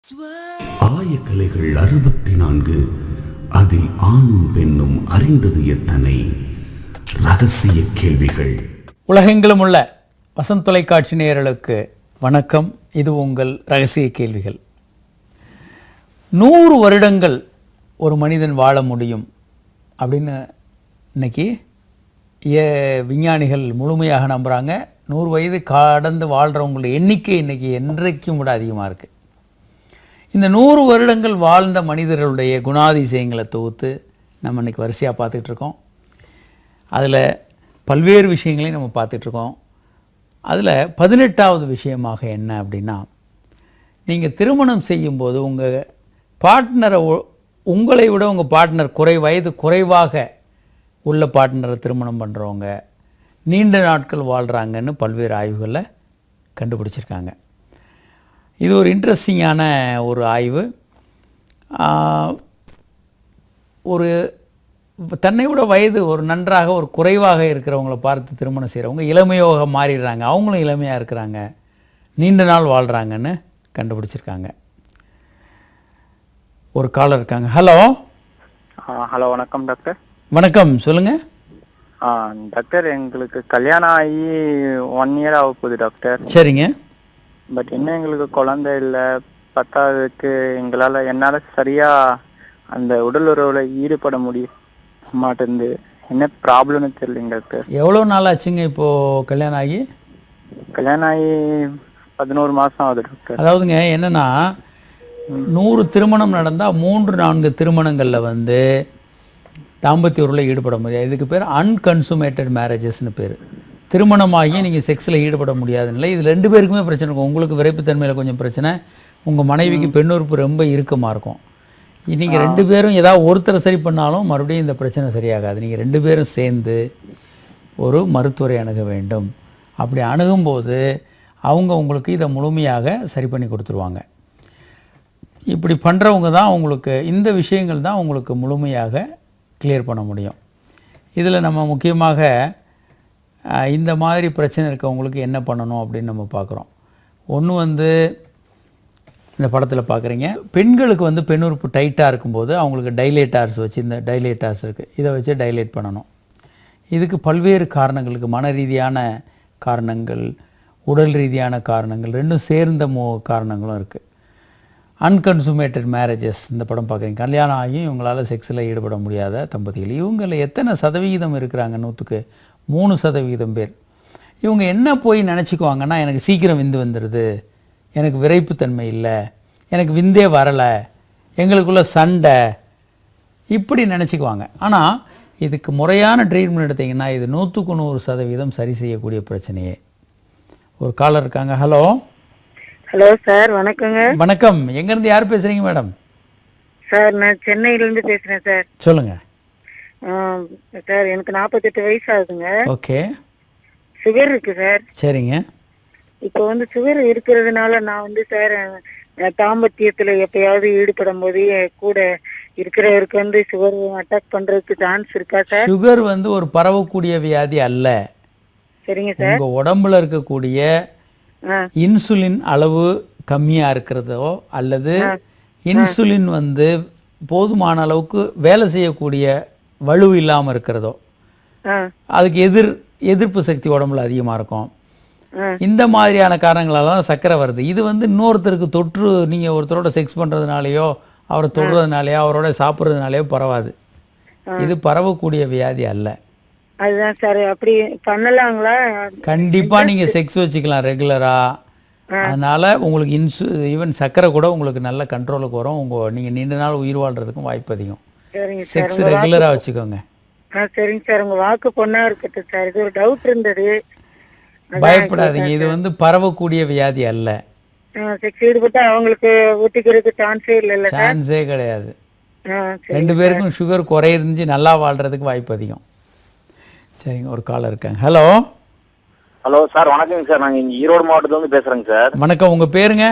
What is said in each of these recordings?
ஆயக்கலைகள் 64 அதில் ஆணும் பெண்ணும் அறிந்தது எத்தனை ரகசிய கேள்விகள். உலகெங்கிலும் உள்ள வசந்த் தொலைக்காட்சி நேயர்களுக்கு வணக்கம். இது உங்கள் ரகசிய கேள்விகள். 100 வருடங்கள் ஒரு மனிதன் வாழ முடியும் அப்படின்னு இன்னைக்கு விஞ்ஞானிகள் முழுமையாக நம்புகிறாங்க. 100 வயது கடந்து வாழ்கிறவங்களோட எண்ணிக்கை இன்றைக்கி என்றைக்கும் விட அதிகமாக இருக்குது. இந்த 100 வருடங்கள் வாழ்ந்த மனிதர்களுடைய குணாதிசயங்களை தொகுத்து நம்ம இன்றைக்கி வரிசையாக பார்த்துட்ருக்கோம். அதில் பல்வேறு விஷயங்களையும் நம்ம பார்த்துட்ருக்கோம். அதில் 18வது விஷயமாக என்ன அப்படின்னா, நீங்கள் திருமணம் செய்யும்போது உங்கள் பார்ட்னரை உங்களை விட உங்கள் பார்ட்னர் வயது குறைவாக உள்ள பார்ட்னரை திருமணம் பண்ணுறவங்க நீண்ட நாட்கள் வாழ்கிறாங்கன்னு பல்வேறு ஆய்வுகளில் கண்டுபிடிச்சிருக்காங்க. இது ஒரு இன்ட்ரெஸ்டிங்கான ஒரு ஆய்வு. ஒரு தன்னை விட வயது ஒரு நன்றாக ஒரு குறைவாக இருக்கிறவங்கள பார்த்து திருமணம் செய்கிறவங்க இளமையாக மாறிடுறாங்க. அவங்களும் இளமையாக இருக்கிறாங்க, நீண்ட நாள் வாழ்கிறாங்கன்னு கண்டுபிடிச்சிருக்காங்க. ஒரு காலர் இருக்காங்க. ஹலோ. ஹலோ, வணக்கம் டாக்டர். வணக்கம், சொல்லுங்கள். டாக்டர், எங்களுக்கு கல்யாணம் ஆகி 1 இயர் ஆக போகுது டாக்டர். சரிங்க. பட் இன்னும் எங்களுக்கு குழந்தை இல்லை. 10வதுக்கு என்னால் சரியாக அந்த உடல் உறவில் ஈடுபட முடிய மாட்டேங்குது. என்ன ப்ராப்ளம்னு தெரியலைங்க டாக்டர். எவ்வளோ நாள் ஆச்சுங்க இப்போது கல்யாணம் ஆகி? கல்யாணம் ஆகி 11 மாதம் ஆகுது டாக்டர். அதாவதுங்க என்னென்னா, 100 திருமணம் நடந்தால் 3-4 திருமணங்களில் தாம்பத்திய உறவில் ஈடுபட முடியாது. இதுக்கு பேர் அன்கன்சுமேட்டட் மேரேஜஸ்னு பேர். திருமணமாகி நீங்கள் செக்ஸில் ஈடுபட முடியாதுன்னு. இது 2 பேருக்குமே பிரச்சனை இருக்கும். உங்களுக்கு விரைப்புத்தன்மையில் கொஞ்சம் பிரச்சனை, உங்கள் மனைவிக்கு பெண்ணுறுப்பு ரொம்ப இறுக்கமாக இருக்கும். நீங்கள் 2 பேரும் ஏதாவது ஒருத்தரை சரி பண்ணாலும் மறுபடியும் இந்த பிரச்சனை சரியாகாது. நீங்கள் 2 பேரும் சேர்ந்து ஒரு மருத்துவரை அணுக வேண்டும். அப்படி அணுகும்போது அவங்க உங்களுக்கு இதை முழுமையாக சரி பண்ணி கொடுத்துருவாங்க. இப்படி பண்ணுறவங்க தான் உங்களுக்கு இந்த விஷயங்கள் தான் உங்களுக்கு முழுமையாக கிளியர் பண்ண முடியும். இதில் நம்ம முக்கியமாக இந்த மாதிரி பிரச்சனை இருக்கவங்களுக்கு என்ன பண்ணணும் அப்படின்னு நம்ம பார்க்குறோம். ஒன்று இந்த படத்தில் பார்க்குறீங்க, பெண்களுக்கு பெண்ணுறுப்பு டைட்டாக இருக்கும்போது அவங்களுக்கு டைலேட்டார்ஸ் வச்சு, இந்த டைலேட்டார்ஸ் இருக்குது, இதை வச்சு டைலேட் பண்ணணும். இதுக்கு பல்வேறு காரணங்களுக்கு, மன ரீதியான காரணங்கள், உடல் ரீதியான காரணங்கள், ரெண்டும் சேர்ந்த காரணங்களும் இருக்குது. அன்கன்சுமேட்டட் மேரேஜஸ் இந்த படம் பார்க்குறீங்க. கல்யாணம் ஆகி இவங்களால் செக்ஸில் ஈடுபட முடியாத தம்பதிகள். இவங்களில் எத்தனை சதவிகிதம் இருக்கிறாங்க? 100க்கு 3% பேர். இவங்க என்ன போய் நினச்சிக்குவாங்கன்னா, எனக்கு சீக்கிரம் விந்து வந்துடுது, எனக்கு விரைப்புத்தன்மை இல்லை, எனக்கு விந்தே வரலை, எங்களுக்குள்ள சண்டை, இப்படி நினச்சிக்குவாங்க. ஆனால் இதுக்கு முறையான ட்ரீட்மெண்ட் எடுத்திங்கன்னா இது 100க்கு 100% சரி செய்யக்கூடிய பிரச்சனையே. ஒரு காலர் இருக்காங்க. ஹலோ. ஹலோ சார், வணக்கங்க. வணக்கம். எங்கேருந்து யார் பேசுகிறீங்க மேடம்? சார், நான் சென்னையிலேருந்து பேசுகிறேன் சார். சொல்லுங்கள் சார். எனக்கு 48 வயசு ஆகுதுங்க. ஓகே. சுகர் இருக்கு சார். சரிங்க. இப்போ சுகர் இருக்கிறதுனால நான் சார் தாம்பத்தியத்துல எப்பயாவது ஈடுபடும் போது கூட இருக்கிறவருக்கு சுகர் அட்டாக் பண்றதுக்கு சான்ஸ் இருக்கா சார்? சுகர் ஒரு பரவக்கூடிய வியாதி அல்ல. சரிங்க சார். உங்க உடம்புல இருக்கக்கூடிய இன்சுலின் அளவு கம்மியா இருக்கிறதோ அல்லது இன்சுலின் போதுமான அளவுக்கு வேலை செய்யக்கூடிய வலு இல்லாமல் இருக்கிறதோ, அதுக்கு எதிர்ப்பு சக்தி உடம்புல அதிகமாக இருக்கும். இந்த மாதிரியான காரணங்களால தான் சர்க்கரை வருது. இது இன்னொருத்தருக்கு தொற்று, நீங்கள் ஒருத்தரோட செக்ஸ் பண்ணுறதுனாலையோ அவரை தொடுறதுனாலையோ அவரோட சாப்பிட்றதுனாலையோ பரவாது. இது பரவக்கூடிய வியாதி அல்ல. அதுதான் சார். அப்படி பண்ணலாங்களா? கண்டிப்பாக நீங்கள் செக்ஸ் வச்சுக்கலாம் ரெகுலராக. அதனால் உங்களுக்கு ஈவன் சர்க்கரை கூட உங்களுக்கு நல்ல கண்ட்ரோலுக்கு வரும். நீங்கள் நீண்ட நாள் உயிர் வாழ்கிறதுக்கும் வாய்ப்பு அதிகம். செக்ஸ் ரெகுலராக வச்சுக்கோங்க. சரிங்க சார். உங்கள் வாக்கு பொண்ணா இருக்கட்டும் சார். இது ஒரு டவுட் இருந்தது. பயப்படாதீங்க, இது பரவக்கூடிய வியாதி அல்ல. செக்ஸ் ஈடுபட்டு அவங்களுக்கு ஊட்டிக்கிறதுக்கு சான்ஸே இல்லை. சான்ஸே கிடையாது. 2 பேருக்கும் சுகர் குறைஞ்சி நல்லா வாழ்கிறதுக்கு வாய்ப்பு அதிகம். சரிங்க, ஒரு காலர் இருக்காங்க. ஹலோ. ஹலோ சார், வணக்கங்க சார். நாங்கள் இங்கே ஈரோடு மாவட்டத்துலேருந்து பேசுகிறேங்க சார். வணக்கம். உங்கள் பேருங்க?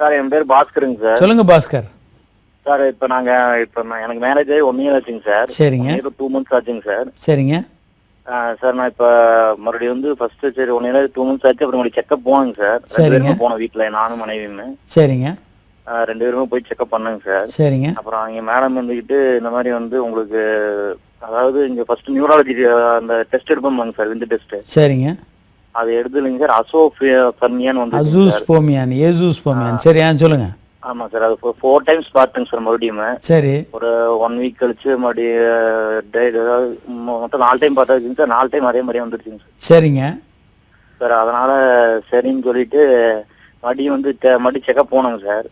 சார், என் பேர் பாஸ்கருங்க சார். சொல்லுங்கள் பாஸ்கர். சார், இப்போ எனக்கு மேரேஜ் ஆகி 1 இயர் ஆச்சுங்க சார். சரிங்க. 2 months ஆச்சுங்க சார். சரிங்க சார். நான் இப்போ மறுபடியும் ஃபர்ஸ்ட் சரி 1 இயர் 2 months ஆச்சு. அப்புறம் செக்அப் போனேங்க சார். 2 பேரும் போனோம் வீட்டில், நானும் மனைவியுமே. சரிங்க. 2 பேருமே போய் செக்அப் பண்ணாங்க சார். சரிங்க. அப்புறம் அவங்க மேடம் வந்துக்கிட்டு இந்த மாதிரி வந்து உங்களுக்கு அதாவது இங்க ஃபர்ஸ்ட் நியூராலஜி அந்த டெஸ்ட் எடுப்பாங்க சார், விந்து டெஸ்ட். சரிங்க. அது எடுத்துலங்க சார், அசோஃபர்மியான்னு வந்து அசூஸ்போமியான், ஏசூஸ்போமியான். சரி, சொல்லுங்க. ஆமா சார், அது 4 டைம்ஸ் பார்த்தேங்க சார். மறுபடியும் சரி, ஒரு 1 வீக் கழிச்சு மறுபடியும் மொத்தம் 4 டைம் பார்த்தாச்சுங்க சார். 4 டைம் அதே மாதிரியே வந்துருச்சுங்க சார். சரிங்க சார். அதனால சரின்னு சொல்லிட்டு மறுபடியும் வந்து மறுபடியும் செக்அப் போனோங்க சார்.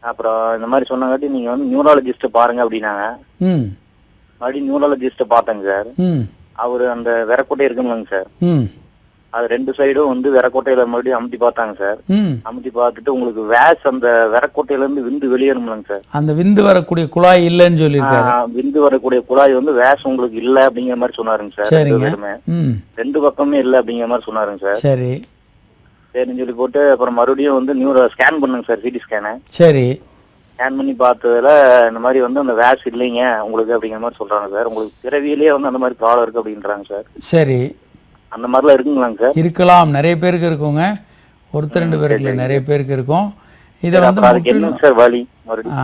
அப்புறம் இந்த மாதிரி சொன்னாங்காட்டி நீங்க வந்து நியூராலஜிஸ்ட் பாருங்க அப்படின்னாங்க. மறுபடியும் நியூராலஜிஸ்ட் பார்த்தேங்க சார். அவரு அந்த விரக்கோட்டை இருக்குங்களா சார், அது 2 சைடும் வந்து விரக்கோட்டையில மறுபடியும் அமுத்தி பார்த்தாங்க சார். அமுத்தி பார்த்துட்டு உங்களுக்கு வேஸ் அந்த விரக்கோட்டையில இருந்து விந்து வெளியேறணும்லங்க சார். அந்த விந்து வரக்கூடிய குழாய் இல்லைன்னு சொல்லியிருக்காரு. விந்து வரக்கூடிய குழாய் வந்து வேஸ் உங்களுக்கு இல்ல அப்படிங்கிற மாதிரி சொன்னாருங்க சார். 2 பக்கமே இல்ல அப்படிங்கிற மாதிரி சொன்னாருங்க சார். சரி சரின்னு சொல்லி போட்டு அப்புறம் மறுபடியும் வந்து நியூரோ ஸ்கேன் பண்ணுங்க சார், சிடி ஸ்கேனு. சரி, ஸ்கேன் பண்ணி பார்த்ததுல இந்த மாதிரி வந்து அந்த வேஸ் இல்லைங்க உங்களுக்கு அப்படிங்கிற மாதிரி சொல்றாங்க சார். உங்களுக்கு பிறவியிலேயே வந்து அந்த மாதிரி ப்ராப்ளம் இருக்கு அப்படின்றாங்க சார். சரி, அந்த மாதிரிலாம் இருக்குங்களாங்க சார்? இருக்கலாம், நிறைய பேருக்கு இருக்குங்க. ஒருத்தர் 2 பேருக்கு இல்லை, நிறைய பேருக்கு இருக்கும். இதை வந்து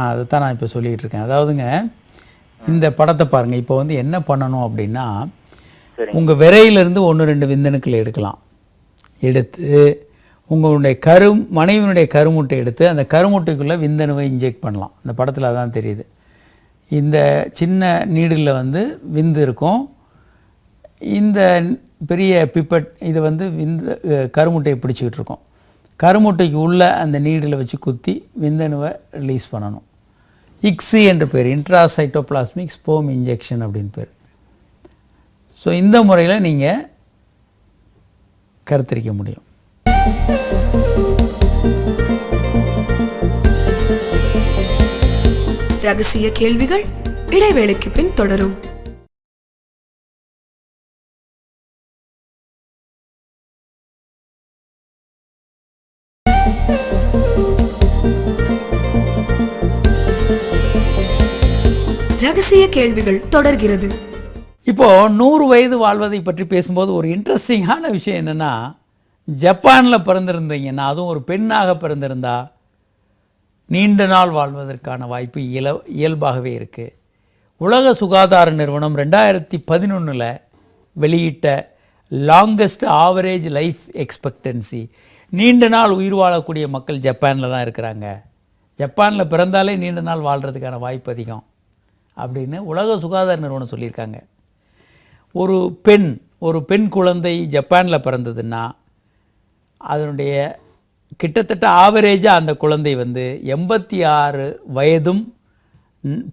அதுதான் நான் இப்போ சொல்லிட்டு இருக்கேன். அதாவதுங்க, இந்த படத்தை பாருங்க. இப்போ வந்து என்ன பண்ணணும் அப்படின்னா, உங்க விரையிலிருந்து 1-2 விந்தணுக்கள் எடுக்கலாம். எடுத்து உங்களுடைய மனைவியினுடைய கருமுட்டை எடுத்து அந்த கருமுட்டைக்குள்ளே விந்தணுவை இன்ஜெக்ட் பண்ணலாம். இந்த படத்தில் அதான் தெரியுது. இந்த சின்ன நீடில் வந்து விந்து இருக்கும். இந்த பெரிய பிப்பட் இது வந்து விந்து கருமுட்டையை பிடிச்சிக்கிட்டு இருக்கும். கருமுட்டைக்கு உள்ள அந்த நீடில் வச்சு குத்தி விந்தணுவை ரிலீஸ் பண்ணணும். இக்ஸி என்ற பேர், இன்ட்ராசைட்டோபிளாஸ்மிக் ஸ்போம் இன்ஜெக்ஷன் அப்படின்னு பேர். ஸோ இந்த முறையில் நீங்கள் கருத்தரிக்க முடியும். ரகசிய கேள்விகள் இடைவேளைக்கு பின் தொடரும். ரகசிய கேள்விகள் தொடர்கிறது. இப்போ 100 வயது வாழ்வதை பற்றி பேசும்போது ஒரு இன்ட்ரெஸ்டிங்கான விஷயம் என்னன்னா, ஜப்பானில் பிறந்திருந்தீங்கன்னா, அதுவும் ஒரு பெண்ணாக பிறந்திருந்தா நீண்ட நாள் வாழ்வதற்கான வாய்ப்பு இயல்பாகவே இருக்குது. உலக சுகாதார நிறுவனம் 2011 வெளியிட்ட லாங்கஸ்ட் ஆவரேஜ் லைஃப் எக்ஸ்பெக்டன்சி, நீண்ட நாள் உயிர் வாழக்கூடிய மக்கள் ஜப்பானில் தான் இருக்கிறாங்க. ஜப்பானில் பிறந்தாலே நீண்ட நாள் வாழ்கிறதுக்கான வாய்ப்பு அதிகம் அப்படின்னு உலக சுகாதார நிறுவனம் சொல்லியிருக்காங்க. ஒரு பெண் குழந்தை ஜப்பானில் பிறந்ததுன்னா அதனுடைய கிட்டத்தட்ட ஆவரேஜாக அந்த குழந்தை வந்து 86 வயதும்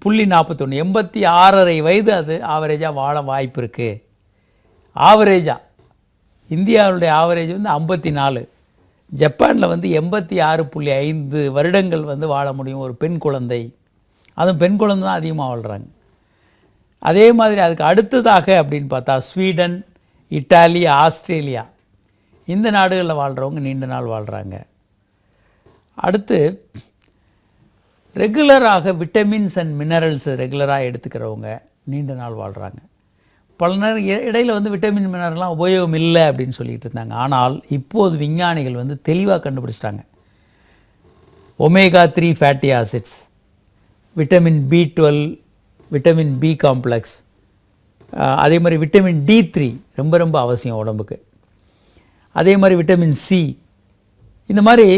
41 86.5 வயது அது ஆவரேஜாக வாழ வாய்ப்பு இருக்குது. ஆவரேஜாக இந்தியாவுடைய ஆவரேஜ் வந்து 54, ஜப்பானில் வந்து 86.5 வருடங்கள் வந்து வாழ முடியும் ஒரு பெண் குழந்தை. அதுவும் பெண் குழந்தை தான் அதிகமாக வாழ்கிறாங்க. அதே மாதிரி அதுக்கு அடுத்ததாக அப்படின்னு பார்த்தா ஸ்வீடன், இட்டாலி, ஆஸ்திரேலியா இந்த நாடுகளில் வாழ்கிறவங்க நீண்ட நாள் வாழ்கிறாங்க. அடுத்து ரெகுலராக விட்டமின்ஸ் அண்ட் மினரல்ஸ் ரெகுலராக எடுத்துக்கிறவங்க நீண்ட நாள் வாழ்கிறாங்க. பல நேரம் இடையில் வந்து விட்டமின் மினரல்லாம் உபயோகம் இல்லை அப்படின்னு சொல்லிட்டு இருந்தாங்க. ஆனால் இப்போது விஞ்ஞானிகள் வந்து தெளிவாக கண்டுபிடிச்சிட்டாங்க. Omega 3 fatty acids, vitamin B12, vitamin B complex, அதே மாதிரி விட்டமின் D3 ரொம்ப ரொம்ப அவசியம் உடம்புக்கு. அதே மாதிரி விட்டமின் C, இந்த மாதிரி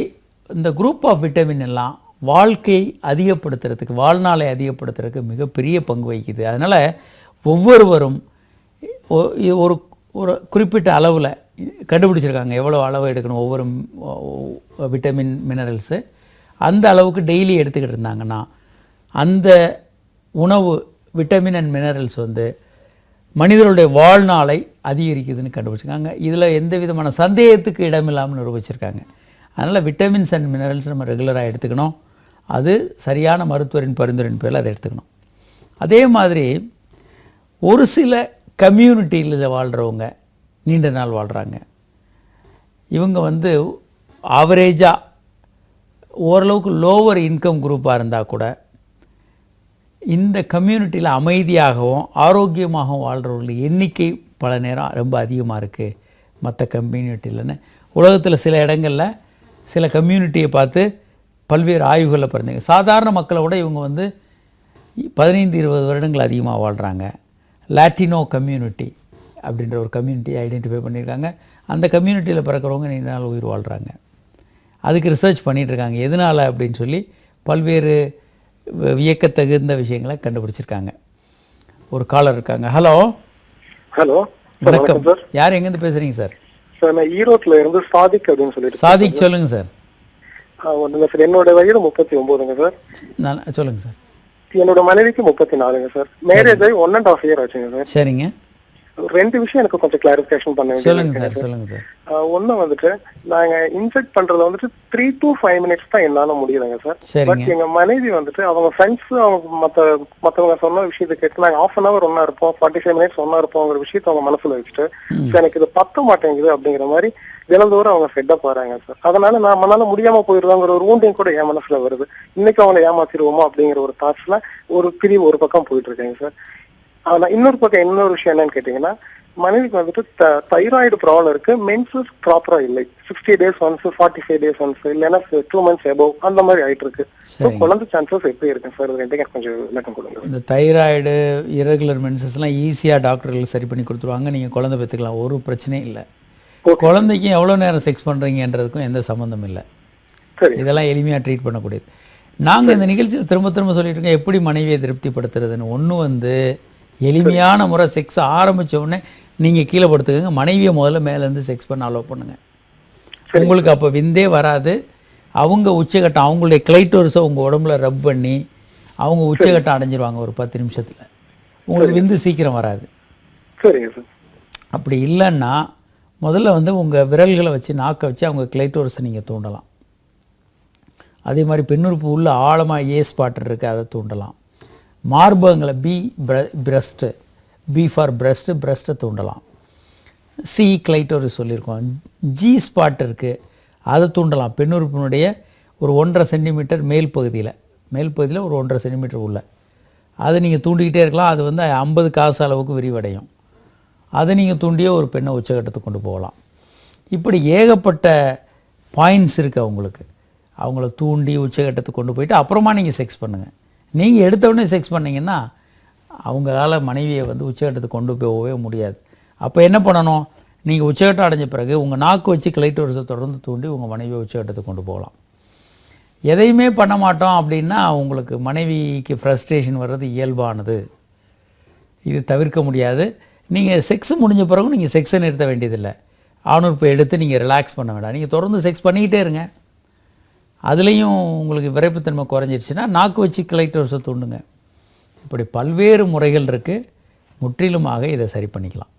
இந்த குரூப் ஆஃப் விட்டமின் எல்லாம் வாழ்க்கையை அதிகப்படுத்துறதுக்கு, வாழ்நாளை அதிகப்படுத்துறதுக்கு மிகப்பெரிய பங்கு வகிக்குது. அதனால் ஒவ்வொருவரும் ஒரு ஒரு குறிப்பிட்ட அளவில் கண்டுபிடிச்சிருக்காங்க எவ்வளோ அளவு எடுக்கணும் ஒவ்வொரு விட்டமின் மினரல்ஸு. அந்த அளவுக்கு டெய்லி எடுத்துக்கிட்டு இருந்தாங்கன்னா அந்த உணவு விட்டமின் அண்ட் மினரல்ஸ் வந்து மனிதர்களுடைய வாழ்நாளை அதிகரிக்குதுன்னு கண்டுபிடிச்சிருக்காங்க. இதில் எந்த விதமான சந்தேகத்துக்கு இடமில்லாமல் நிரூபிச்சிருக்காங்க. அதனால் விட்டமின்ஸ் அண்ட் மினரல்ஸ் நம்ம ரெகுலராக எடுத்துக்கணும். அது சரியான மருத்துவரின் பரிந்துரையின் பேரில் அதை எடுத்துக்கணும். அதே மாதிரி ஒரு சில கம்யூனிட்டியில் வாழ்கிறவங்க நீண்ட நாள் வாழ்கிறாங்க. இவங்க வந்து ஆவரேஜாக ஓரளவுக்கு லோவர் இன்கம் குரூப்பாக இருந்தால் கூட இந்த கம்யூனிட்டியில் அமைதியாகவும் ஆரோக்கியமாகவும் வாழ்கிறவர்கள் எண்ணிக்கை பல நேரம் ரொம்ப அதிகமாக இருக்குது மற்ற கம்யூனிட்டியிலன்னு. உலகத்தில் சில இடங்களில் சில கம்யூனிட்டியை பார்த்து பல்வேறு ஆய்வுகளில் பிறந்தீங்க. சாதாரண மக்களை விட இவங்க வந்து 15-20 வருடங்கள் அதிகமாக வாழ்கிறாங்க. லாட்டினோ கம்யூனிட்டி அப்படின்ற ஒரு கம்யூனிட்டியை ஐடென்டிஃபை பண்ணியிருக்காங்க. அந்த கம்யூனிட்டியில் பிறக்கிறவங்க நீண்ட நாள் உயிர் வாழ்கிறாங்க. அதுக்கு ரிசர்ச் பண்ணிகிட்ருக்காங்க. எதனால் அப்படின்னு சொல்லி பல்வேறு வியக்கத்தகுந்த விஷயங்களை கண்டுபிடிச்சிருக்காங்க. ஒரு காலர் இருக்காங்க. ஹலோ. ஹலோ, வணக்கம் சார். யார் எங்கேருந்து பேசுகிறீங்க சார்? சார் நான் ஈரோட்ல இருந்து சாதிக் அப்படின்னு சொல்லிட்டு. சாதிக் சொல்லுங்கள் சார். ஒன்றுங்க சார், என்னோட வயது 39ங்க சார். நான் சொல்லுங்கள் சார். என்னோட மனைவிக்கு 34ங்க சார். மேரேஜ் ஆகி 1.5 இயர் ஆச்சுங்க சார். சரிங்க. 2 விஷயம் எனக்கு கொஞ்சம் கிளாரிஃபிகேஷன் பண்ண சொல்லுங்க சார். சொல்லுங்க சார். ஒண்ணு வந்துட்டு நாங்க இன்செக்ட் பண்றதுல வந்துட்டு 3 to 5 minutes தான் என்னால முடியுதுங்க சார். பட் எங்க மனைவி வந்துட்டு அவங்க ஃப்ரெண்ட்ஸ் அவங்க மத்தவங்க சொன்ன விஷயத்தை கேட்டு நாங்க 1/2 hour ஒன்னா இருப்போம், 45 minutes ஒன்னா இருப்போங்கிற விஷயத்த அவங்க மனசுல வச்சுட்டு எனக்கு இது பத்த மாட்டேங்குது அப்படிங்கிற மாதிரி தினந்தோறும் அவங்க ஃபெட்டப் வராங்க சார். அதனால நம்மளால முடியாம போயிருந்தாங்கிற ஒரு ஊண்டிங் கூட என் மனசுல வருது. இன்னைக்கு அவங்களை ஏமாத்திடுவோமோ அப்படிங்கிற ஒரு தாட்ஸ்ல ஒரு பிரிவு ஒரு பக்கம் போயிட்டு இருக்கேங்க சார். ஆனா இன்னொரு பக்கம் இன்னொரு விஷயம் என்னன்னு கேட்டீங்கன்னா, மனைவிக்கு வந்துட்டு தைராய்டு ப்ராப்ளம் இருக்கு. மென்சஸ் ப்ராப்பரா இல்லை. 60 days once, 45 days once, இல்லைன்னா 2 months above அந்த மாதிரி ஆயிட்டு இருக்கு. குழந்தை சான்சஸ் எப்படி இருக்கு சார்? ரெண்டுங்க கொஞ்சம் விளக்கம் கொடுங்க. இந்த தைராய்டு, இரகுலர் மென்சஸ்லாம் ஈஸியாக டாக்டர்கள் சரி பண்ணி கொடுத்துருவாங்க. நீங்கள் குழந்தை பெற்றுக்கலாம், ஒரு பிரச்சனையும் இல்லை. குழந்தைக்கும் எவ்வளோ நேரம் செக்ஸ் பண்ணுறீங்கன்றதுக்கும் எந்த சம்மந்தம் இல்லை. இதெல்லாம் எளிமையாக ட்ரீட் பண்ணக்கூடியது. நாங்கள் இந்த நிகழ்ச்சியில் திரும்ப திரும்ப சொல்லிட்டு இருக்கோம், எப்படி மனைவியை திருப்திப்படுத்துறதுன்னு. ஒன்று வந்து எளிமையான முறை செக்ஸ் ஆரம்பித்த உடனே நீங்கள் கீழே படுத்துக்கோங்க. மனைவியை முதல்ல மேலேருந்து செக்ஸ் பண்ண அலோவ் பண்ணுங்கள். உங்களுக்கு அப்போ விந்தே வராது. அவங்க உச்சகட்டம், அவங்களுடைய கிளைட்டோரிஸை உங்கள் உடம்புல ரப் பண்ணி அவங்க உச்சகட்டம் அடைஞ்சிருவாங்க ஒரு 10 நிமிஷத்தில். உங்களுக்கு விந்து சீக்கிரம் வராது. அப்படி இல்லைன்னா முதல்ல வந்து உங்கள் விரல்களை வச்சு நாக்கை வச்சு அவங்க கிளைட்டோரிஸை நீங்கள் தூண்டலாம். அதே மாதிரி பெண்ணுறுப்பு உள்ள ஆழமாக ஏ ஸ்பாட் இருக்குது, அதை தூண்டலாம். மார்பகங்களை பிரஸ்ட்டு, பி ஃபார் பிரஸ்ட்டு, பிரஸ்ட்டை தூண்டலாம். சி கிளைட்டோரிஸ் சொல்லியிருக்கோம். ஜி ஸ்பாட் இருக்குது, அதை தூண்டலாம். பெண்ணுறுப்பினுடைய ஒரு 1.5 சென்டிமீட்டர் மேல் பகுதியில் ஒரு 1.5 சென்டிமீட்டர் உள்ள அதை நீங்கள் தூண்டிக்கிட்டே இருக்கலாம். அது வந்து 50 காசு அளவுக்கு விரிவடையும். அதை நீங்கள் தூண்டியே ஒரு பெண்ணை உச்சகட்டத்துக்கு கொண்டு போகலாம். இப்படி ஏகப்பட்ட பாயிண்ட்ஸ் இருக்குது அவங்களுக்கு. அவங்கள தூண்டி உச்சகட்டத்துக்கு கொண்டு போயிட்டு அப்புறமா நீங்கள் செக்ஸ் பண்ணுங்கள். நீங்கள் எடுத்தவுடனே செக்ஸ் பண்ணிங்கன்னா அவங்களால மனைவியை வந்து உச்சகட்டத்துக்கு கொண்டு போகவே முடியாது. அப்போ என்ன பண்ணணும்? நீங்கள் உச்சகட்டம் அடைஞ்ச பிறகு உங்கள் நாக்கு வச்சு கிளைட்டோரிஸை தொடர்ந்து தூண்டி உங்கள் மனைவியை உச்சகட்டத்துக்கு கொண்டு போகலாம். எதையுமே பண்ண மாட்டோம் அப்படின்னா உங்களுக்கு மனைவிக்கு ஃப்ரஸ்ட்ரேஷன் வர்றது இயல்பானது. இது தவிர்க்க முடியாது. நீங்கள் செக்ஸ் முடிஞ்ச பிறகு நீங்கள் செக்ஸை நிறுத்த வேண்டியதில்லை. ஆணுறுப்பை எடுத்து நீங்கள் ரிலாக்ஸ் பண்ண வேண்டாம். நீங்கள் தொடர்ந்து செக்ஸ் பண்ணிக்கிட்டே இருங்க. அதுலேயும் உங்களுக்கு விரைப்புத்தன்மை குறைஞ்சிருச்சுன்னா நாக்கு வச்சு கிளைட்டோரிஸை தூண்டுங்க. இப்படி பல்வேறு முறைகள் இருக்குது. முற்றிலுமாக இதை சரி பண்ணிக்கலாம்.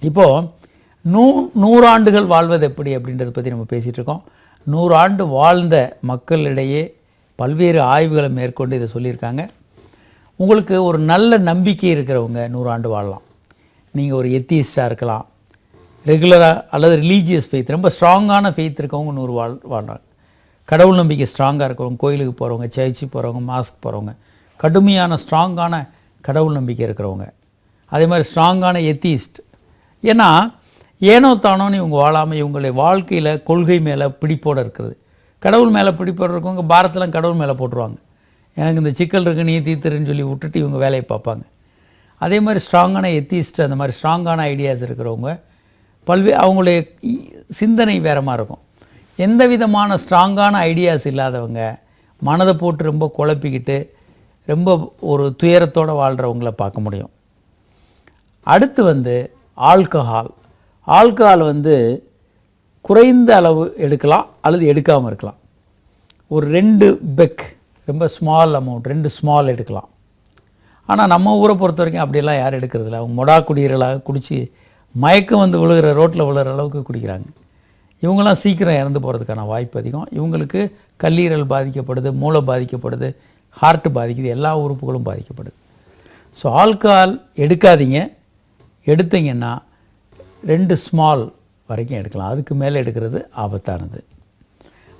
இப்போது 100 ஆண்டுகள் வாழ்வது எப்படி அப்படின்றத பற்றி நம்ம பேசிகிட்டு இருக்கோம். 100 ஆண்டு வாழ்ந்த மக்களிடையே பல்வேறு ஆய்வுகளை மேற்கொண்டு இதை சொல்லியிருக்காங்க. உங்களுக்கு ஒரு நல்ல நம்பிக்கை இருக்கிறவங்க 100 ஆண்டு வாழலாம். நீங்கள் ஒரு எத்தியிஸ்டாக இருக்கலாம், ரெகுலராக அல்லது ரிலீஜியஸ் ஃபெய்த், ரொம்ப ஸ்ட்ராங்கான ஃபெய்த் இருக்கவங்க 100 வாழ்கிறாங்க. கடவுள் நம்பிக்கை ஸ்ட்ராங்காக இருக்கிறவங்க, கோயிலுக்கு போகிறவங்க, சர்ச்சுக்கு போகிறவங்க, மாஸ்க் போகிறவங்க, கடுமையான ஸ்ட்ராங்கான கடவுள் நம்பிக்கை இருக்கிறவங்க, அதே மாதிரி ஸ்ட்ராங்கான எத்தியிஸ்ட். ஏன்னா ஏனோ தானோன்னு இவங்க வாழாமல் இவங்களுடைய வாழ்க்கையில் கொள்கை மேலே பிடிப்போடு இருக்கிறது. கடவுள் மேலே பிடிப்போடு இருக்கவங்க பாரத்தெல்லாம் கடவுள் மேலே போட்டுருவாங்க. எனக்கு இந்த சிக்கல் இருக்குது நீ தீர்த்துருன்னு சொல்லி விட்டுட்டு இவங்க வேலையை பார்ப்பாங்க. அதே மாதிரி ஸ்ட்ராங்கான எத்தியிஸ்ட், அந்த மாதிரி ஸ்ட்ராங்கான ஐடியாஸ் இருக்கிறவங்க அவங்களுடைய சிந்தனை வேறு மாதிரி இருக்கும். எந்த விதமான ஸ்ட்ராங்கான ஐடியாஸ் இல்லாதவங்க மனதை போட்டு ரொம்ப குழப்பிக்கிட்டு ரொம்ப ஒரு துயரத்தோடு வாழ்கிறவங்கள பார்க்க முடியும். அடுத்து வந்து ஆல்கஹால் வந்து குறைந்த அளவு எடுக்கலாம் அல்லது எடுக்காமல் இருக்கலாம். ஒரு 2 பெக், ரொம்ப ஸ்மால் அமௌண்ட், 2 ஸ்மால் எடுக்கலாம். ஆனால் நம்ம ஊரை பொறுத்த வரைக்கும் அப்படியெல்லாம் யாரும் எடுக்கிறதில்ல. அவங்க மொடா குடியர்களாக குடித்து மயக்கம் வந்து விழுகிற, ரோட்டில் விழுகிற அளவுக்கு குடிக்கிறாங்க. இவங்களாம் சீக்கிரம் இறந்து போகிறதுக்கான வாய்ப்பு அதிகம். இவங்களுக்கு கல்லீரல் பாதிக்கப்படுது, மூளை பாதிக்கப்படுது, ஹார்ட்டு பாதிக்குது, எல்லா உறுப்புகளும் பாதிக்கப்படுது. ஸோ ஆல்கஹால் எடுக்காதீங்க. எடுத்தீங்கன்னா 2 ஸ்மால் வரைக்கும் எடுக்கலாம். அதுக்கு மேலே எடுக்கிறது ஆபத்தானது.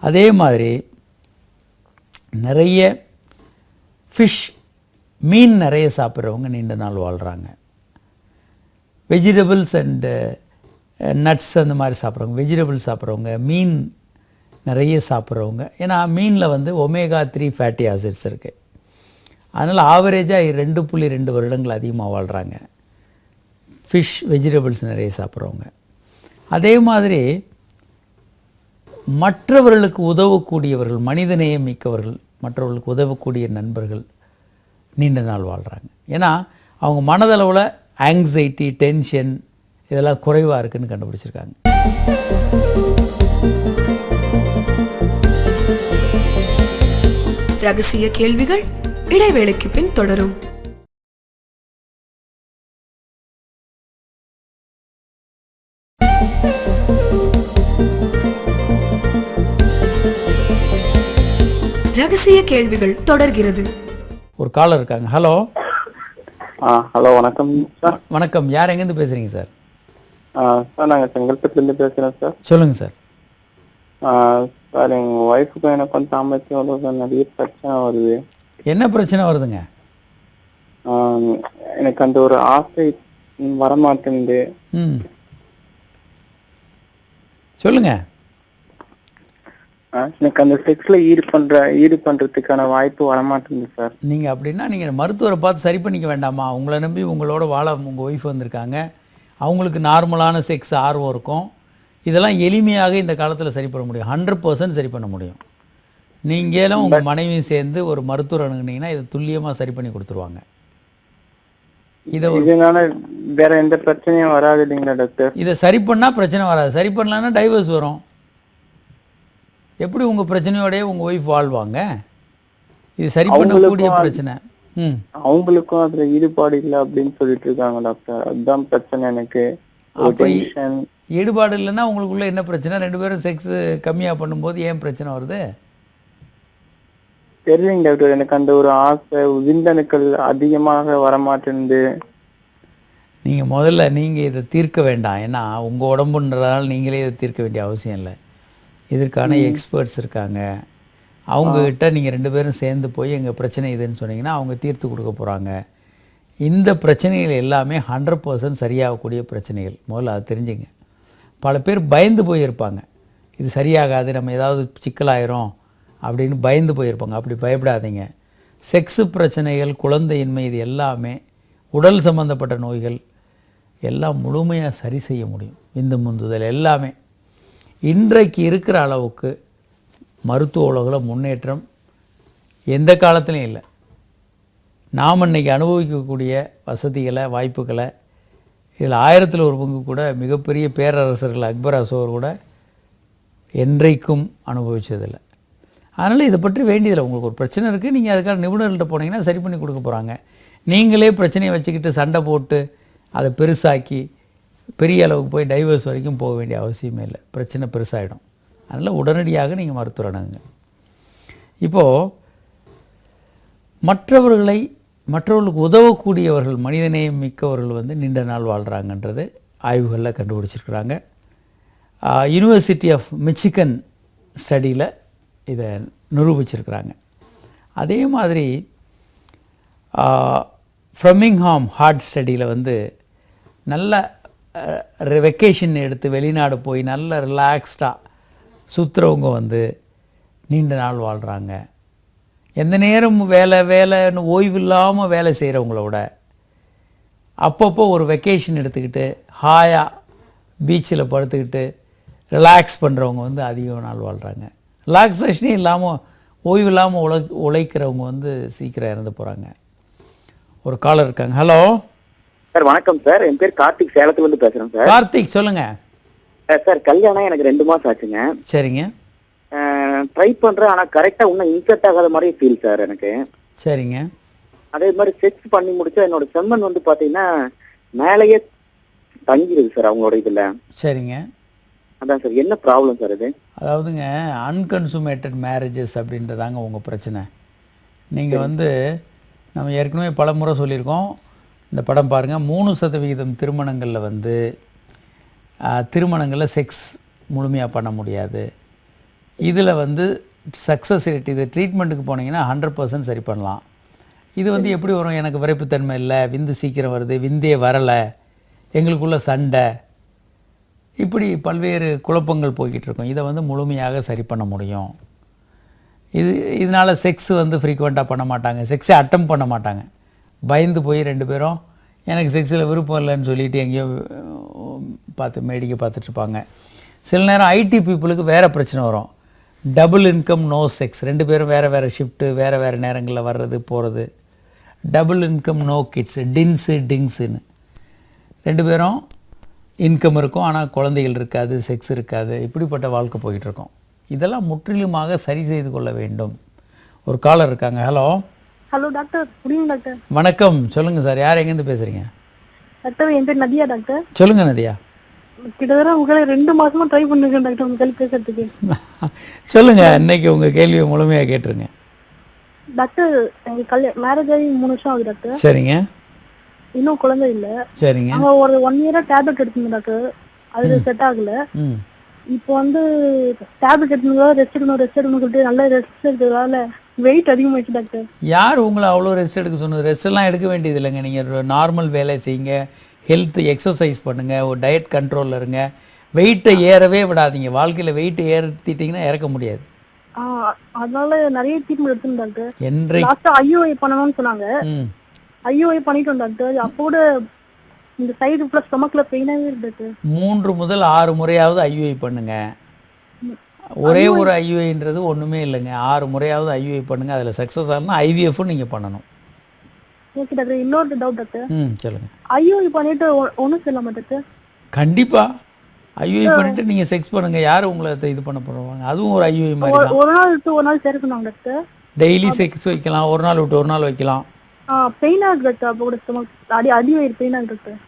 அதே மாதிரி நிறைய ஃபிஷ், மீன் நிறைய சாப்பிட்றவங்க நீண்ட நாள் வாழ்கிறாங்க. வெஜிடபிள்ஸ் அண்டு நட்ஸ் அந்த மாதிரி சாப்பிட்றவங்க, வெஜிடபிள்ஸ் சாப்பிட்றவங்க, மீன் நிறைய சாப்பிட்றவங்க, ஏன்னா மீனில் வந்து omega-3 ஃபேட்டி ஆசிட்ஸ் இருக்குது. அதனால் ஆவரேஜாக 2.2 வருடங்கள் அதிகமாக வாழ்கிறாங்க. ஃபிஷ் வெஜிடபிள்ஸ் நிறைய சாப்பிட்றவங்க. அதே மாதிரி மற்றவர்களுக்கு உதவக்கூடியவர்கள், மனிதநேயம் மிக்கவர்கள், மற்றவர்களுக்கு உதவக்கூடிய நண்பர்கள் நீண்ட நாள் வாழ்கிறாங்க. ஏன்னா அவங்க மனதளவில் ஆங்ஸைட்டி, டென்ஷன் இதெல்லாம் குறைவாக இருக்குதுன்னு கண்டுபிடிச்சிருக்காங்க. ரகசிய கேள்விகள் இடைவேளைக்கு பின் தொடரும். ரகசிய கேள்விகள் தொடர்கிறது. ஒரு காலர் இருக்காங்க. ஹலோ. ஹலோ, வணக்கம் சார். வணக்கம். யார் எங்கேருந்து பேசுகிறீங்க சார்? சார் நாங்கள் செங்கல்பட்டுலேருந்து பேசுகிறோம் சார். சொல்லுங்கள் சார். சார் எங்கள் ஒய்ஃபுக்கும் எனக்கும் தாம்பத்தியம் நிறைய பிரச்சனை வருது. என்ன பிரச்சனை வருதுங்க? எனக்கு அந்த ஒரு ஆசை வரமாட்டேங்குது. சொல்லுங்க. எனக்கு அந்த செக்ஸ்ல ஈடு பண்றதுக்கான வாய்ப்பு வரமாட்டேங்குது சார். நீங்க அப்படின்னா நீங்க மருத்துவரை பார்த்து சரி பண்ணிக்க வேண்டாமா? உங்களை நம்பி உங்களோட வாழ உங்க ஒய்ஃப் வந்திருக்காங்க. அவங்களுக்கு நார்மலான செக்ஸ் ஆர்வம் இருக்கும். இதெல்லாம் எளிமையாக இந்த காலத்தில் சரி பண்ண முடியும். 100% சரி பண்ண முடியும். நீங்களும் உங்கள் மனைவியும் சேர்ந்து ஒரு மருத்துவர் அணுகுனீங்கன்னா இதை துல்லியமாக சரி பண்ணி கொடுத்துருவாங்க. இதனால வேற எந்த பிரச்சனையும் வராது இல்லைங்களா டாக்டர்? இதை சரி பண்ணால் பிரச்சனை வராது. சரி பண்ணலான்னா டைவர்ஸ் வரும். எப்படி உங்கள் பிரச்சனையோடய உங்கள் ஒய்ஃப் வாழ்வாங்க? இது சரி பண்ணக்கூடிய பிரச்சனை. அவங்களுக்கும் அதுல ஈடுபாடு இல்லை அப்படின்னு சொல்லிட்டு இருக்காங்க டாக்டர். அதுதான் பிரச்சனை எனக்கு. ஈடுபாடு இல்லைன்னா உங்களுக்குள்ள என்ன பிரச்சனை? 2 பேரும் செக்ஸ் கம்மியாக பண்ணும்போது ஏன் பிரச்சனை வருது? தெரியலைங்க டாக்டர். எனக்கு அந்த ஒரு ஆசை, விந்தணுக்கள் அதிகமாக வரமாட்டேங்குது. நீங்கள் இதை தீர்க்க வேண்டாம். ஏன்னா உங்கள் உடம்புன்றதால நீங்களே இதை தீர்க்க வேண்டிய அவசியம் இல்லை. இதற்கான எக்ஸ்பர்ட்ஸ் இருக்காங்க. அவங்கக்கிட்ட நீங்கள் 2 பேரும் சேர்ந்து போய் எங்கள் பிரச்சனை இதுன்னு சொன்னீங்கன்னா அவங்க தீர்த்து கொடுக்க போகிறாங்க. இந்த பிரச்சனைகள் எல்லாமே 100% சரியாகக்கூடிய பிரச்சனைகள். முதல்ல அதை தெரிஞ்சுங்க. பல பேர் பயந்து போயிருப்பாங்க. இது சரியாகாது, நம்ம ஏதாவது சிக்கலாயிரும் அப்படின்னு பயந்து போயிருப்பாங்க. அப்படி பயப்படாதீங்க. செக்ஸு பிரச்சனைகள், குழந்தையின்மை, இது எல்லாமே உடல் சம்பந்தப்பட்ட நோய்கள் எல்லாம் முழுமையாக சரி செய்ய முடியும். விந்து முந்துதல் எல்லாமே இன்றைக்கு இருக்கிற அளவுக்கு மருத்துவ உலகில் முன்னேற்றம் எந்த காலத்துலையும் இல்லை. நாம் இன்றைக்கி அனுபவிக்கக்கூடிய வசதிகளை, வாய்ப்புகளை இதில் 1000ல் ஒரு பங்கு கூட மிகப்பெரிய பேரரசர்கள் அக்பர் அசோகர் கூட என்றைக்கும் அனுபவித்ததில்லை. அதனால் இதை பற்றி வேண்டியதில்லை. உங்களுக்கு ஒரு பிரச்சனை இருக்குது, நீங்கள் அதுக்கான நிபுணர்கள்ட்ட போனீங்கன்னா சரி பண்ணி கொடுக்க போகிறாங்க. நீங்களே பிரச்சனையை வச்சுக்கிட்டு சண்டை போட்டு அதை பெருசாக்கி பெரிய அளவுக்கு போய் டைவர்ஸ் வரைக்கும் போக வேண்டிய அவசியமே இல்லை. பிரச்சனை பெருசாகிடும். அதனால் உடனடியாக நீங்கள் மருத்துவர் அணுகுங்க. இப்போது மற்றவர்களுக்கு உதவக்கூடியவர்கள், மனிதநேயம் மிக்கவர்கள் வந்து நீண்ட நாள் வாழ்கிறாங்கன்றது ஆய்வுகளில் கண்டுபிடிச்சிருக்கிறாங்க. யூனிவர்சிட்டி ஆஃப் மிச்சிகன் ஸ்டடியில் இதை நிரூபிச்சிருக்கிறாங்க. அதே மாதிரி ஃப்ரமிங்ஹாம் ஹார்ட் ஸ்டடியில் வந்து நல்ல வெக்கேஷன் எடுத்து வெளிநாடு போய் நல்ல ரிலாக்ஸ்டாக சுற்றுறவங்க வந்து நீண்ட நாள் வாழ்கிறாங்க. எந்த நேரமும் வேலைன்னு ஓய்வு இல்லாமல் வேலை செய்கிறவங்களோட அப்பப்போ ஒரு வெக்கேஷன் எடுத்துக்கிட்டு ஹாயாக பீச்சில் படுத்துக்கிட்டு ரிலாக்ஸ் பண்ணுறவங்க வந்து அதிக நாள் வாழ்கிறாங்க. ரிலாக்ஸேஷனே இல்லாமல் ஓய்வு இல்லாமல் உழைக்கிறவங்க வந்து சீக்கிரம் இறந்து போகிறாங்க. ஒரு காலர் இருக்காங்க. Hello sir. வணக்கம் சார். என் பேர் கார்த்திக், சேலத்துல இருந்து பேசுறேன் சார். கார்த்திக், சொல்லுங்க சார். கல்யாணம் எனக்கு 2 மாசம் ஆச்சுங்க. சரிங்க. ட்ரை பண்றேன், ஆனா கரெக்டா இன்னும் இன்செர்ட் ஆகாத மாதிரி ஃபீல் சார் எனக்கு. சரிங்க. அதே மாதிரி செக்ஸ் பண்ணி முடிச்சா என்னோட செம்மன் வந்து பாத்தீங்கன்னா மேலேயே தங்கிடுது சார் அவங்களோட இதுல. சரிங்க. அதான் சார், என்ன ப்ராப்ளம் சார் இது? அதாவதுங்க அன்கன்சுமேட்டட் மேரேஜஸ் அப்படின்றதாங்க உங்கள் பிரச்சனை. நீங்கள் வந்து நம்ம ஏற்கனவே பல முறை சொல்லியிருக்கோம். இந்த படம் பாருங்கள். 3% திருமணங்களில் வந்து திருமணங்களில் செக்ஸ் முழுமையாக பண்ண முடியாது. இதில் வந்து சக்ஸஸ் ரேட், இது ட்ரீட்மெண்ட்டுக்கு போனீங்கன்னா 100% சரி பண்ணலாம். இது வந்து எப்படி வரும்? எனக்கு விரைப்புத்தன்மை இல்லை, விந்து சீக்கிரம் வருது, விந்தே வரலை, எங்களுக்குள்ள சண்டை, இப்படி பல்வேறு குழப்பங்கள் போய்கிட்டு இருக்கும். இதை வந்து முழுமையாக சரி பண்ண முடியும். இதனால் செக்ஸ் வந்து ஃப்ரீக்வெண்ட்டாக பண்ண மாட்டாங்க, செக்ஸை அட்டம் பண்ண மாட்டாங்க. பயந்து போய் 2 பேரும் எனக்கு செக்ஸில் விருப்பம் இல்லைன்னு சொல்லிட்டு எங்கேயோ வேடிக்கை பார்த்துட்ருப்பாங்க. சில நேரம் ஐடி பீப்புளுக்கு வேறு பிரச்சனை வரும். டபுள் இன்கம் நோ செக்ஸ், 2 பேரும் வேறு ஷிஃப்ட்டு, வேறு நேரங்களில் வர்றது போகிறது. டபுள் இன்கம் நோ கிட்ஸ், டிங்ஸுன்னு 2 பேரும் இன்கம் இருக்கும், ஆனால் குழந்தைகள் இருக்காது, செக்ஸ் இருக்காது. இப்படிப்பட்ட வாழ்க்கை போயிட்டுருக்கோம். இதெல்லாம் முற்றிலுமாக சரி செய்து கொள்ள வேண்டும். ஒரு காலர் இருக்காங்க. Hello. Hello doctor, good evening doctor. வணக்கம், சொல்லுங்கள் சார். யார் எங்கேருந்து பேசுகிறீங்க? டாக்டர், என் பேர் நதியா டாக்டர். சொல்லுங்கள் நதியா. கிட்டத்தட்ட உங்களை 2 மாசமா ட்ரை பண்ணிருக்கேன் டாக்டர் உங்க கேள்வி பேசுறதுக்கு. சொல்லுங்கள், இன்னைக்கு உங்கள் கேள்வியை முழுமையாக கேட்டுருங்க. டாக்டர், எனக்கு மேரேஜ் ஆகி 3 வருஷம் ஆகுது டாக்டர். சரிங்க. இன்னும் குழந்தை இல்ல. சரிங்க. அவங்க ஒரு 1 இயரா டேப்லெட் எடுத்துங்க டாக்டர், அது செட் ஆகல. இப்போ வந்து டேப்லெட் எடுத்துங்க, ரெஸ்ட் எடுக்கணும் சொல்லிட்டு நல்லா ரெஸ்ட் எடுக்கிறதால வெயிட் அதிகமாயிடுச்சு டாக்டர். யார் உங்களை அவ்வளோ ரெஸ்ட் எடுக்க சொன்னது? ரெஸ்ட் எல்லாம் எடுக்க வேண்டியது இல்லைங்க. நீங்கள் நார்மல் வேலை செய்யுங்க, ஹெல்த் எக்ஸசைஸ் பண்ணுங்கள், ஒரு டயட் கண்ட்ரோலில் இருங்க. வெயிட்டை ஏறவே விடாதீங்க. வாழ்க்கையில் வெயிட்டை ஏற்றிட்டிங்கன்னா இறக்க முடியாது. அதனால நிறைய ட்ரீட்மெண்ட் எடுத்துங்க டாக்டர். என்றைக்கு லாஸ்ட் ஐஓஐ பண்ணணும்னு சொன்னாங்க. ஐஓஐ பண்ணிட்டோம் டாக்டர். அப்போட இந்த சைடு ப்ளஸ் ஸ்டொமக்ல பெயினாவே இருக்கு. 3 முதல் 6 முறையாவது ஐயூஐ பண்ணுங்க. ஒரே ஒரு ஐயூஐன்றது ஒன்றுமே இல்லைங்க. 6 முறையாவது ஐயூஐ பண்ணுங்க. அதில் சக்ஸஸ் ஆகணும்னா ஐவிஎஃப்பும் நீங்கள் பண்ணணும். ஓகே டாக்டர், இன்னொரு டவுட் டாக்டர். சொல்லுங்கள். ஐயூஐ பண்ணிட்டு ஒன்றும் சொல்லலாமா டாக்டர்? கண்டிப்பாக ஐயூஐ பண்ணிட்டு நீங்கள் செக்ஸ் பண்ணுங்கள். யார் உங்களை இது பண்ண போடுவாங்க? அதுவும் ஒரு ஐயூஐ மாதிரி தான். ஒரு நாள் விட்டு ஒரு நாள் சேர்க்கணும் டாக்டர். டெய்லி செக்ஸ் வைக்கலாம், ஒரு நாள் விட்டு ஒரு நாள் வைக்கலாம். பெயின் ஆகுது டாக்டர். அப்போ கூட ஸ்டொமக் அடி வயிறு பெயின் ஆகுது டாக்டர்.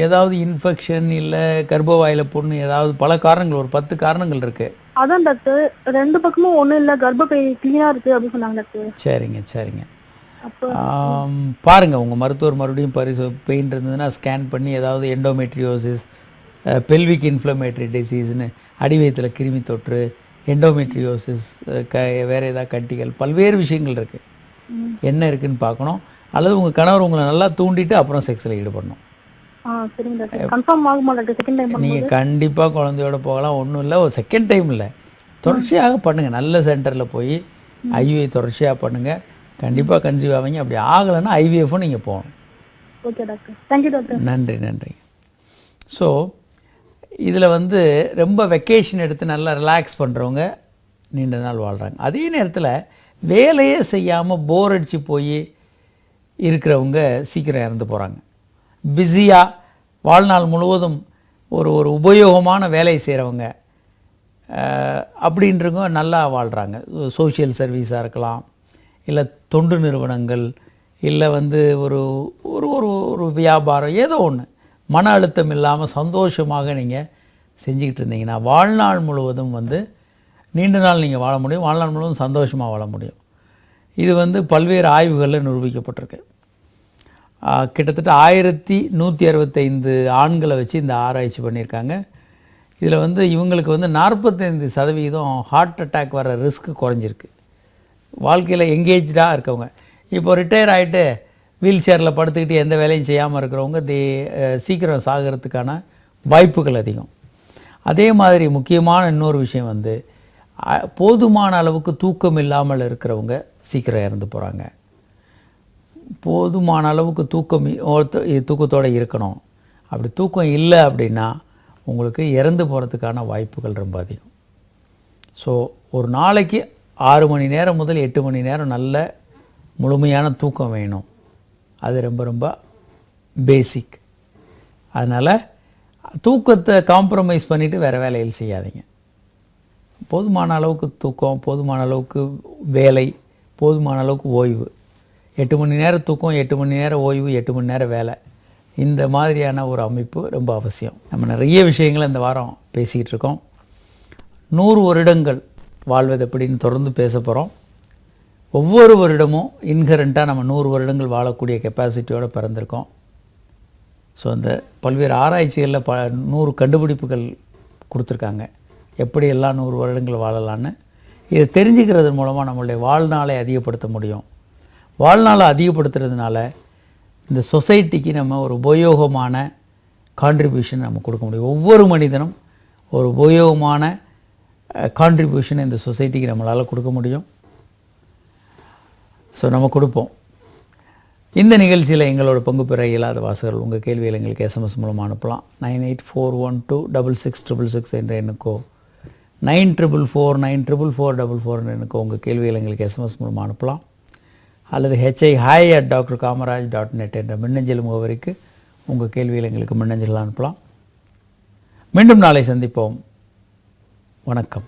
ஏதாவது இன்ஃபெக்ஷன் இல்லை கர்ப்பவாயில புண்ணு, ஏதாவது பல காரணங்கள், ஒரு 10 காரணங்கள் இருக்குது. அதான் டாக்டர், 2 பக்கமும் ஒன்றும் இல்லை, கர்ப்பப்பை கிளீனாக இருக்குது அப்படின்னு சொன்னாங்க டாக்டர். சரிங்க. பாருங்கள், உங்கள் மருத்துவர் மறுபடியும் பெயின் இருந்ததுன்னா ஸ்கேன் பண்ணி ஏதாவது எண்டோமெட்ரியோசிஸ், பெல்விக் இன்ஃப்ளமேட்டரி டிசீஸ்னு அடி வயிற்றில் கிருமி தொற்று, எண்டோமெட்ரியோசிஸ், வேறு ஏதாவது கட்டிகள், பல்வேறு விஷயங்கள் இருக்குது. என்ன இருக்குதுன்னு பார்க்கணும். அல்லது உங்கள் கணவர் உங்களை நல்லா தூண்டிட்டு அப்புறம் செக்ஸில் ஈடுபடணும். நீங்கள் கண்டிப்பாக குழந்தையோட போகலாம், ஒன்றும் இல்லை. ஒரு செகண்ட் டைம் இல்லை, தொடர்ச்சியாக பண்ணுங்கள். நல்ல சென்டரில் போய் ஐவிஐ தொடர்ச்சியாக பண்ணுங்கள். கண்டிப்பாக கன்சீவ் ஆவீங்க. அப்படி ஆகலைன்னா ஐவிஎஃப்பும் நீங்கள் போகணும். Okay doctor, thank you doctor. நன்றி. ஸோ இதில் வந்து ரொம்ப வெக்கேஷன் எடுத்து நல்லா ரிலாக்ஸ் பண்ணுறவங்க நீண்ட நாள் வாழ்கிறாங்க. அதே நேரத்தில் வேலையே செய்யாமல் போர் அடித்து போய் இருக்கிறவங்க சீக்கிரம் இறந்து போகிறாங்க. பிஸியாக வாழ்நாள் முழுவதும் ஒரு உபயோகமான வேலை செய்கிறவங்க அப்படின்றவங்க நல்லா வாழ்கிறாங்க. சோஷியல் சர்வீஸாக இருக்கலாம், இல்லை தொண்டு நிறுவனங்கள், இல்லை வந்து ஒரு ஒரு வியாபாரம், ஏதோ ஒன்று மன அழுத்தம் இல்லாமல் சந்தோஷமாக நீங்கள் செஞ்சுக்கிட்டு இருந்தீங்கன்னா வாழ்நாள் முழுவதும் வந்து நீண்ட நாள் நீங்கள் வாழ முடியும், வாழ்நாள் முழுவதும் சந்தோஷமாக வாழ முடியும். இது வந்து பல்வேறு ஆய்வுகளில் நிரூபிக்கப்பட்டிருக்கு. கிட்டத்தட்ட 1165 ஆண்களை வச்சு இந்த ஆராய்ச்சி பண்ணியிருக்காங்க. இதில் வந்து இவங்களுக்கு வந்து 45% ஹார்ட் அட்டாக் வர ரிஸ்க் குறைஞ்சிருக்கு. வாழ்க்கையில் எங்கேஜாக இருக்கவங்க, இப்போ ரிட்டையர் ஆகிட்டு வீல் சேரில் படுத்துக்கிட்டு எந்த வேலையும் செய்யாமல் இருக்கிறவங்க சீக்கிரம் சாகிறதுக்கான வாய்ப்புகள் அதிகம். அதே மாதிரி முக்கியமான இன்னொரு விஷயம் வந்து போதுமான அளவுக்கு தூக்கம் இல்லாமல் இருக்கிறவங்க சீக்கிரம் இறந்து போகிறாங்க. போதுமான அளவுக்கு தூக்கத்தோடு இருக்கணும். அப்படி தூக்கம் இல்லை அப்படின்னா உங்களுக்கு இறந்து போகிறதுக்கான வாய்ப்புகள் ரொம்ப அதிகம். ஸோ ஒரு நாளைக்கு 6 மணி நேரம் முதல் 8 மணி நேரம் நல்ல முழுமையான தூக்கம் வேணும். அது ரொம்ப ரொம்ப பேசிக். அதனால் தூக்கத்தை காம்ப்ரமைஸ் பண்ணிவிட்டு வேறு வேலைகள் செய்யாதீங்க. போதுமான அளவுக்கு தூக்கம், போதுமான அளவுக்கு வேலை, போதுமான அளவுக்கு ஓய்வு. 8 மணி நேரம் தூக்கம், 8 மணி நேரம் ஓய்வு, 8 மணி நேரம் வேலை, இந்த மாதிரியான ஒரு அமைப்பு ரொம்ப அவசியம். நம்ம நிறைய விஷயங்களை இந்த வாரம் பேசிக்கிட்டு இருக்கோம். 100 வருடங்கள் வாழ்வது எப்படின்னு தொடர்ந்து பேச போகிறோம். ஒவ்வொரு வருடமும் இன்ஹரண்ட்டாக நம்ம 100 வருடங்கள் வாழக்கூடிய கெப்பாசிட்டியோடு பிறந்திருக்கோம். ஸோ அந்த பல்வேறு ஆராய்ச்சிகளில் 100 கண்டுபிடிப்புகள் கொடுத்துருக்காங்க, எப்படியெல்லாம் 100 வருடங்கள் வாழலான்னு. இதை தெரிஞ்சுக்கிறது மூலமாக நம்மளுடைய வாழ்நாளை அதிகப்படுத்த முடியும். வாழ்நாளை அதிகப்படுத்துறதுனால இந்த சொசைட்டிக்கு நம்ம ஒரு உபயோகமான கான்ட்ரிபியூஷன் நம்ம கொடுக்க முடியும். ஒவ்வொரு மனிதனும் ஒரு உபயோகமான கான்ட்ரிபியூஷன் இந்த சொசைட்டிக்கு நம்மளால் கொடுக்க முடியும். ஸோ நம்ம கொடுப்போம். இந்த நிகழ்ச்சியில் எங்களோட பங்கு பெற இயலாத வாசகர்கள் உங்கள் கேள்வியில் எங்களுக்கு எஸ்எம்எஸ் மூலமாக அனுப்பலாம். 9841266666 என்ற எண்ணுக்கோ 94494444 என்ற எண்ணுக்கோ உங்கள் கேள்வியில் எங்களுக்கு எஸ்எம்எஸ் மூலமாக அனுப்பலாம். அல்லது hi@drkamaraj.net என்ற மின்னஞ்சல் முகவரிக்கு உங்கள் கேள்வியில் எங்களுக்கு மின்னஞ்சல் அனுப்பலாம். மீண்டும் நாளை சந்திப்போம். வணக்கம்.